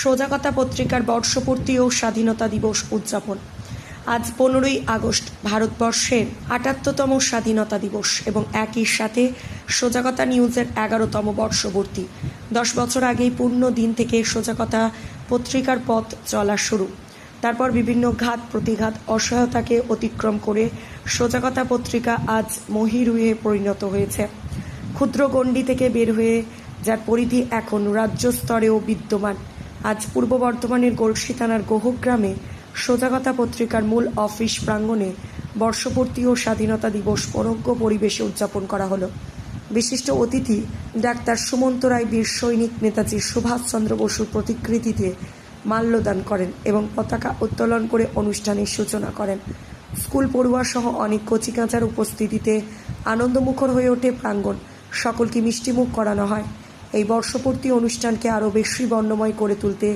সোজাকথা পত্রিকার বর্ষপূর্তি ও স্বাধীনতা দিবস উদযাপন। আজ 15ই আগস্ট ভারতবর্ষের ৭৮তম স্বাধীনতা দিবস এবং একই সাথে সোজাকথা নিউজের 11তম বর্ষপূর্তি। 10 বছর আগেই পূর্ণ দিন থেকে সোজাকথা পত্রিকার পথ চলা শুরু। তারপর বিভিন্ন ঘাত প্রতিঘাত অসহায়তাকে অতিক্রম করে সোজাকথা পত্রিকা আজ মহিরুহে পরিণত হয়েছে। ক্ষুদ্র গণ্ডি থেকে বের হয়ে যার পরিধি এখন রাজ্য স্তরেও বিদ্যমান। আজ পূর্ব বর্ধমানের গলসি থানার গোহগ্রামে সোজাকথা পত্রিকার মূল অফিস প্রাঙ্গণে বর্ষপূর্তি ও স্বাধীনতা দিবস মনোজ্ঞ পরিবেশে উদযাপন করা হলো। বিশিষ্ট অতিথি ডাক্তার সুমন্ত রায় বীর সৈনিক নেতাজি সুভাষচন্দ্র বসুর প্রতিকৃতিতে মাল্যদান করেন এবং পতাকা উত্তোলন করে অনুষ্ঠানের সূচনা করেন। স্কুল পড়ুয়া সহ অনেক কচিকাঁচার উপস্থিতিতে আনন্দমুখর হয়ে ওঠে প্রাঙ্গণ। সকলকে মিষ্টিমুখ করানো হয়। এই বর্ষপূর্তি অনুষ্ঠানকে আরও বেশি বর্ণময় করে তুলতে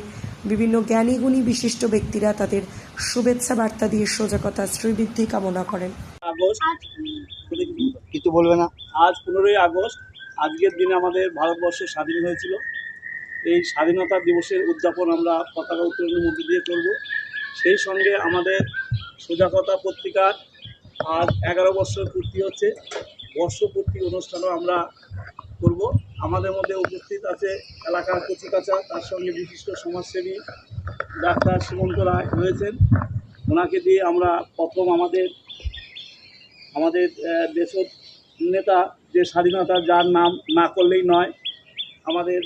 বিভিন্ন জ্ঞানীগুণী বিশিষ্ট ব্যক্তিরা তাদের শুভেচ্ছা বার্তা দিয়ে সোজাকথা শ্রীবৃদ্ধি কামনা করেন। কিছু বলবে না। আজ 15ই আগস্ট, আজকের দিনে আমাদের ভারতবর্ষ স্বাধীন হয়েছিল। এই স্বাধীনতা দিবসের উদযাপন আমরা পতাকা উত্তোলনের মধ্যে দিয়ে করব। সেই সঙ্গে আমাদের সোজাকথা পত্রিকার আজ 11 বছর পূর্তি হচ্ছে। বর্ষপূর্তি অনুষ্ঠানও আমরা করব। আমাদের মধ্যে উপস্থিত আছে এলাকার কচিকাঁচা, তার সঙ্গে বিশিষ্ট সমাজসেবী ডাক্তার সুমন্ত রায় রয়েছেন। ওনাকে দিয়ে আমরা প্রথম আমাদের দেশ নেতা যে স্বাধীনতা, যার নাম না করলেই নয়, আমাদের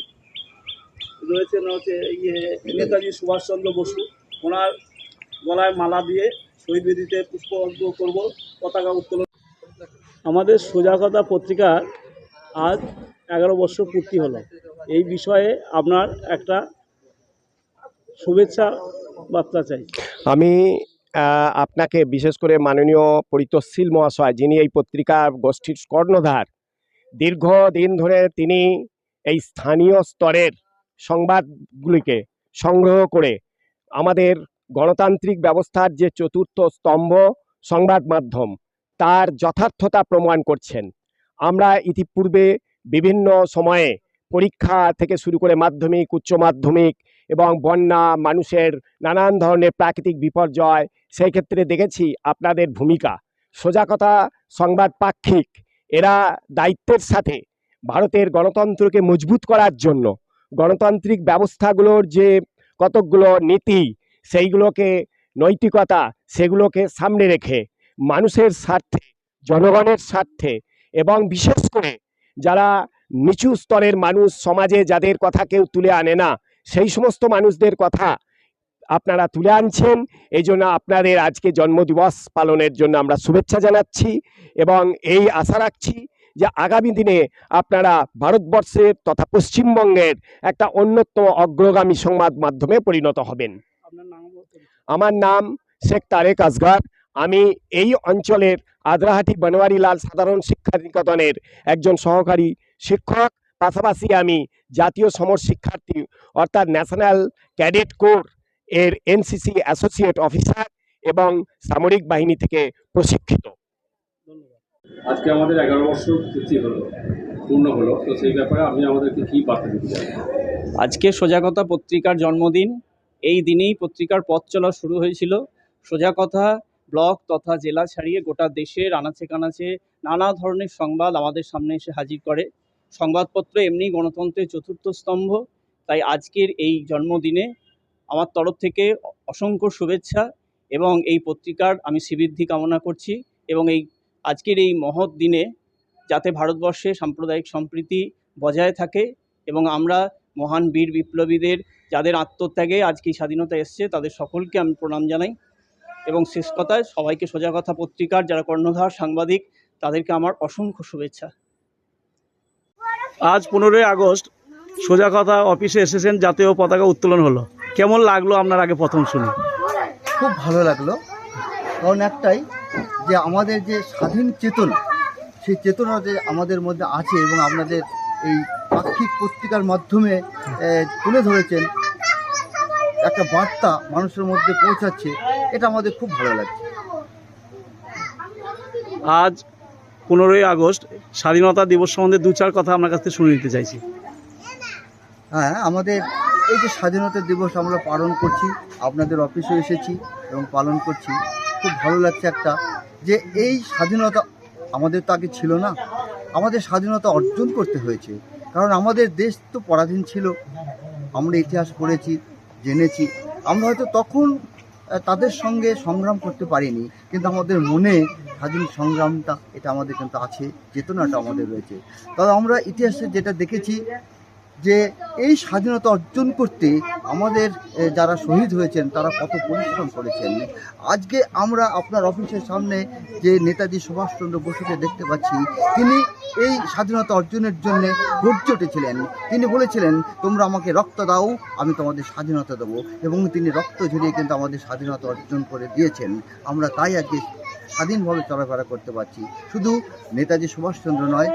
রয়েছেন নেতাজি সুভাষচন্দ্র বসু। ওনার গলায় মালা দিয়ে শহীদ বেদিতে পুষ্পার্ঘ্য করব, পতাকা উত্তোলন। আমাদের সোজাকথা পত্রিকার আজ 11 বছর পূর্তি হলো। এই বিষয়ে আপনার একটা শুভেচ্ছা বার্তা চাই। আমি আপনাকে বিশেষ করে মাননীয় পরিতোষশীল মহাশয়, যিনি এই পত্রিকা গোষ্ঠীর কর্ণধার, দীর্ঘদিন ধরে তিনি এই স্থানীয় স্তরের সংবাদগুলিকে সংগ্রহ করে আমাদের গণতান্ত্রিক ব্যবস্থার যে চতুর্থ স্তম্ভ সংবাদ মাধ্যম, তার যথার্থতা প্রমাণ করছেন। আমরা ইতিপূর্বে বিভিন্ন সময়ে পরীক্ষা থেকে শুরু করে মাধ্যমিক, উচ্চ মাধ্যমিক এবং বন্যা, মানুষের নানান ধরনের প্রাকৃতিক বিপর্যয়, সেই ক্ষেত্রে দেখেছি আপনাদের ভূমিকা। সোজাকথা সংবাদ পাক্ষিক এরা দায়িত্বের সাথে ভারতের গণতন্ত্রকে মজবুত করার জন্য গণতান্ত্রিক ব্যবস্থাগুলোর যে কতকগুলো নীতি, সেইগুলোকে নৈতিকতা, সেগুলোকে সামনে রেখে মানুষের স্বার্থে, জনগণের স্বার্থে এবং বিশেষ করে যারা নিচু স্তরের মানুষ, সমাজে যাদের কথা কেউ তুলে আনে না, সেই সমস্ত মানুষদের কথা আপনারা তুলে আনছেন। এই জন্য আপনাদের আজকে জন্মদিবস পালনের জন্য আমরা শুভেচ্ছা জানাচ্ছি এবং এই আশা রাখছি যে আগামী দিনে আপনারা ভারতবর্ষের তথা পশ্চিমবঙ্গের একটা অন্যতম অগ্রগামী সংবাদ মাধ্যমে পরিণত হবেন। আমার নাম শেখ তারেক আসগর। আমি এই অঞ্চলের আদ্রাহাটি বনওয়ারিলাল সাধারণ শিক্ষা নিকেতনের একজন সহকারী শিক্ষক, পাশাপাশি আমি জাতীয় সমর শিক্ষার্থী অর্থাৎ ন্যাশনাল ক্যাডেট কোর এর এনসিসি অ্যাসোসিয়েট অফিসার এবং সামরিক বাহিনী থেকে প্রশিক্ষিত। আজকে আমাদের 11 বছর পূর্ণ হলো, তো সেই ব্যাপারে আপনি আমাদেরকে কী বার্তা দিতে চান? আজকে সোজাকথা পত্রিকার জন্মদিন। এই দিনেই পত্রিকার পথ চলা শুরু হয়েছিল। সোজাকথা ব্লক তথা জেলা ছাড়িয়ে গোটা দেশের আনাচে কানাচে নানা ধরনের সংবাদ আমাদের সামনে এসে হাজির করে। সংবাদপত্র এমনি গণতন্ত্রের চতুর্থ স্তম্ভ। তাই আজকের এই জন্মদিনে আমার তরফ থেকে অসংখ্য শুভেচ্ছা এবং এই পত্রিকার আমি শ্রীবৃদ্ধি কামনা করছি এবং এই আজকের এই মহৎ দিনে যাতে ভারতবর্ষে সাম্প্রদায়িক সম্প্রীতি বজায় থাকে এবং আমরা মহান বীর বিপ্লবীদের যাদের আত্মত্যাগে আজকে স্বাধীনতা এসছে তাদের সকলকে আমি প্রণাম জানাই এবং শেষ কথায় সবাইকে সোজাকথা পত্রিকার যারা কর্ণধার সাংবাদিক তাদেরকে আমার অসংখ্য শুভেচ্ছা। আজ 15ই আগস্ট সোজাকথা অফিসে এসেছেন, জাতীয় পতাকা উত্তোলন হলো। কেমন লাগলো আপনার? আগে প্রথম শুনি। খুব ভালো লাগলো, কারণ একটাই যে আমাদের যে স্বাধীন চেতনা, সেই চেতনা যে আমাদের মধ্যে আছে এবং আপনাদের এই পাক্ষিক পত্রিকার মাধ্যমে তুলে ধরেছেন, একটা বার্তা মানুষের মধ্যে পৌঁছাচ্ছে, এটা আমাদের খুব ভালো লাগছে। আজ 15ই আগস্ট স্বাধীনতা দিবস সম্বন্ধে দু চার কথা আপনার কাছ থেকে শুনে নিতে চাইছি। হ্যাঁ, আমাদের এই যে স্বাধীনতা দিবস আমরা পালন করছি, আপনাদের অফিসে এসেছি এবং পালন করছি, খুব ভালো লাগছে একটা যে এই স্বাধীনতা আমাদের তো আগে ছিল না, আমাদের স্বাধীনতা অর্জন করতে হয়েছে। কারণ আমাদের দেশ তো পরাধীন ছিল, আমরা ইতিহাস পড়েছি, জেনেছি। আমরা হয়তো তখন তাদের সঙ্গে সংগ্রাম করতে পারিনি, কিন্তু আমাদের মনে স্বাধীন সংগ্রামটা এটা আমাদের কিন্তু আছে, চেতনাটা আমাদের রয়েছে। তবে আমরা ইতিহাসে যেটা দেখেছি যে এই স্বাধীনতা অর্জন করতে আমাদের যারা শহীদ হয়েছেন তারা কত পরিশ্রম করেছেন। আজকে আমরা আপনার অফিসের সামনে যে নেতাজি সুভাষচন্দ্র বসুকে দেখতে পাচ্ছি, তিনি এই স্বাধীনতা অর্জনের জন্য গর্জে উঠেছিলেন। তিনি বলেছিলেন, তোমরা আমাকে রক্ত দাও, আমি তোমাদের স্বাধীনতা দেবো, এবং তিনি রক্ত ঝরিয়ে কিন্তু আমাদের স্বাধীনতা অর্জন করে দিয়েছেন। আমরা তাই আজকে স্বাধীনভাবে চলাফেরা করতে পারছি। শুধু নেতাজি সুভাষচন্দ্র নয়,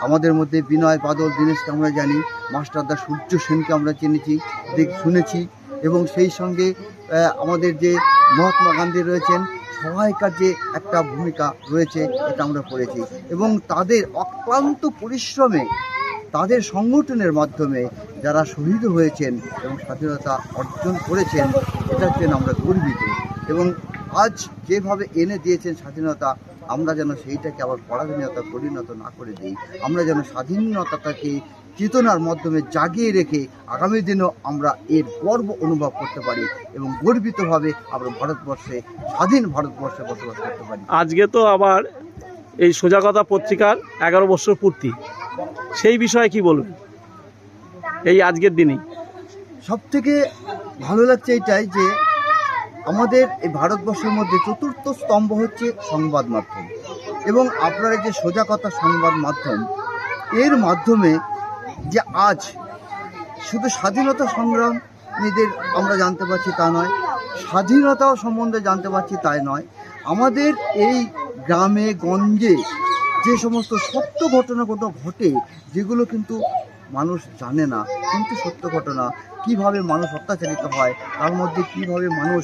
আমাদের মধ্যে বিনয় বাদল দীনেশকে আমরা জানি, মাস্টারদা সূর্য সেনকে আমরা চিনেছি, শুনেছি, এবং সেই সঙ্গে আমাদের যে মহাত্মা গান্ধী রয়েছেন, সহায়িকার যে একটা ভূমিকা রয়েছে এটা আমরা পড়েছি। এবং তাদের অক্লান্ত পরিশ্রমে, তাদের সংগঠনের মাধ্যমে যারা শহীদ হয়েছেন এবং স্বাধীনতা অর্জন করেছেন, এটার জন্য আমরা গর্বিত। এবং আজ যেভাবে এনে দিয়েছেন স্বাধীনতা, আমরা যেন সেইটাকে আবার পরাধীনতা পরিণত না করে দিই। আমরা যেন স্বাধীনতাটাকে চেতনার মাধ্যমে জাগিয়ে রেখে আগামী দিনেও আমরা এর গর্ব অনুভব করতে পারি এবং গর্বিতভাবে আমরা ভারতবর্ষে, স্বাধীন ভারতবর্ষে বসবাস করতে পারি। আজকে তো আবার এই সোজাগতা পত্রিকার 11 বছর পূর্তি, সেই বিষয়ে কি বলবেন এই আজকের দিনেই? সবথেকে ভালো লাগছে এটাই যে আমাদের এই ভারতবর্ষের মধ্যে চতুর্থ স্তম্ভ হচ্ছে সংবাদ মাধ্যম, এবং আপনারা যে সোজা কথা সংবাদ মাধ্যম, এর মাধ্যমে যে আজ শুধু স্বাধীনতা সংগ্রামীদের আমরা জানতে পারছি তা নয়, স্বাধীনতা সম্বন্ধে জানতে পারছি তাই নয়, আমাদের এই গ্রামে গঞ্জে যে সমস্ত সত্য ঘটনাগুলো ঘটে, যেগুলো কিন্তু মানুষ জানে না, কিন্তু সত্য ঘটনা, কিভাবে মানুষ অত্যাচারিত হয়, তার মধ্যে কিভাবে মানুষ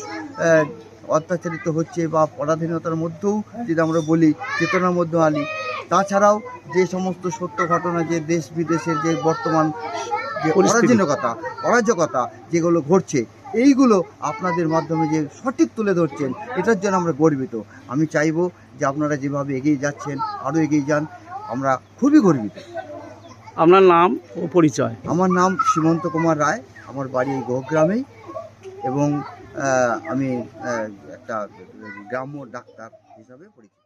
অত্যাচারিত হচ্ছে, বা পরাধীনতার মধ্যেও যদি আমরা বলি চেতনার মধ্যে আনি। তাছাড়াও যে সমস্ত সত্য ঘটনা, যে দেশ বিদেশের যে বর্তমান যে অরাজকতা যেগুলো ঘটছে, এইগুলো আপনাদের মাধ্যমে যে সঠিক তুলে ধরছেন, এটার জন্য আমরা গর্বিত। আমি চাইবো যে আপনারা যেভাবে এগিয়ে যাচ্ছেন আরও এগিয়ে যান, আমরা খুবই গর্বিত। আপনার নাম ও পরিচয়? আমার নাম সীমন্ত কুমার রায়, আমার বাড়ি এই গোহগ্রামেই, এবং আমি একটা গ্রাম্য ডাক্তার হিসাবে পরিচিত।